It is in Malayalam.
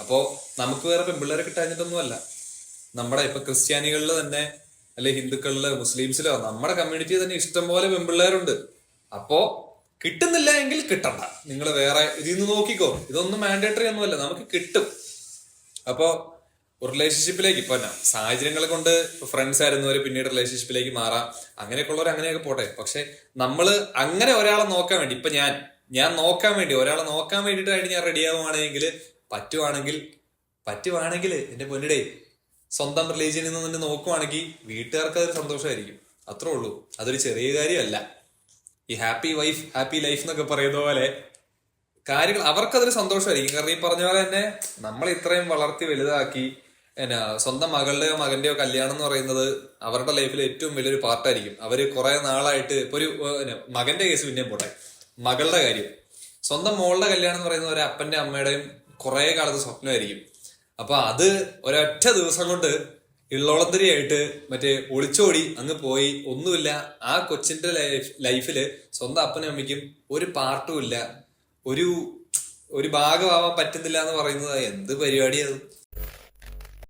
അപ്പോ നമുക്ക് വേറെ പെൺപിള്ളേരെ കിട്ടാഞ്ഞിട്ടൊന്നുമല്ല. നമ്മുടെ ഇപ്പൊ ക്രിസ്ത്യാനികളിൽ തന്നെ, അല്ലെ ഹിന്ദുക്കളില്, മുസ്ലിംസിലോ, നമ്മുടെ കമ്മ്യൂണിറ്റി തന്നെ ഇഷ്ടം പോലെ പെൺപിള്ളേരുണ്ട്. അപ്പോ കിട്ടുന്നില്ല എങ്കിൽ കിട്ടണ്ട, നിങ്ങൾ വേറെ ഇതിന്ന് നോക്കിക്കോ. ഇതൊന്നും മാൻഡേറ്ററി ഒന്നുമല്ല, നമുക്ക് കിട്ടും. അപ്പോ ഒരു റിലേഷൻഷിപ്പിലേക്ക് ഇപ്പൊ സാഹചര്യങ്ങളെ കൊണ്ട് ഫ്രണ്ട്സ് ആയിരുന്നവര് പിന്നീട് റിലേഷൻഷിപ്പിലേക്ക് മാറാം. അങ്ങനെയൊക്കെ ഉള്ളവർ അങ്ങനെയൊക്കെ പോട്ടെ. പക്ഷെ നമ്മള് അങ്ങനെ ഒരാളെ നോക്കാൻ വേണ്ടി, ഇപ്പൊ ഞാൻ നോക്കാൻ വേണ്ടി, ഒരാളെ നോക്കാൻ വേണ്ടിയിട്ടായിട്ട് ഞാൻ റെഡി ആവുകയാണെങ്കിൽ, പറ്റുവാണെങ്കിൽ എന്റെ പൊന്നിടേ, സ്വന്തം റിലീജിയനിൽ നിന്ന് തന്നെ നോക്കുവാണെങ്കിൽ വീട്ടുകാർക്ക് അതൊരു സന്തോഷമായിരിക്കും. അത്രേ ഉള്ളൂ. അതൊരു ചെറിയ കാര്യമല്ല. ഈ ഹാപ്പി വൈഫ് ഹാപ്പി ലൈഫ് എന്നൊക്കെ പറയുന്ന പോലെ കാര്യങ്ങൾ അവർക്കതൊരു സന്തോഷമായിരിക്കും. കാരണം ഈ പറഞ്ഞ പോലെ തന്നെ നമ്മൾ ഇത്രയും വളർത്തി വലുതാക്കി സ്വന്തം മകളുടെയോ മകന്റെയോ കല്യാണം എന്ന് പറയുന്നത് അവരുടെ ലൈഫിൽ ഏറ്റവും വലിയൊരു പാർട്ടായിരിക്കും. അവര് കുറെ നാളായിട്ട് ഇപ്പൊ ഒരു മകന്റെ കേസ് പിന്നെയും പോട്ടെ, മകളുടെ കാര്യം, സ്വന്തം മോളുടെ കല്യാണം എന്ന് പറയുന്നത് ഒരു അപ്പന്റെ അമ്മയുടെയും കുറെ കാലത്ത് സ്വപ്നമായിരിക്കും. അപ്പൊ അത് ഒരൊറ്റ ദിവസം കൊണ്ട് ഇള്ളോളത്തിരിയായിട്ട് മറ്റേ ഒളിച്ചോടി അങ്ങ് പോയി, ഒന്നുമില്ല. ആ കൊച്ചിന്റെ ലൈഫില് സ്വന്തം അപ്പനും അമ്മയ്ക്കും ഒരു പാർട്ടും ഇല്ല, ഒരു ഒരു ഭാഗമാവാൻ പറ്റുന്നില്ല എന്ന് പറയുന്നത് എന്ത് പരിപാടിയത്?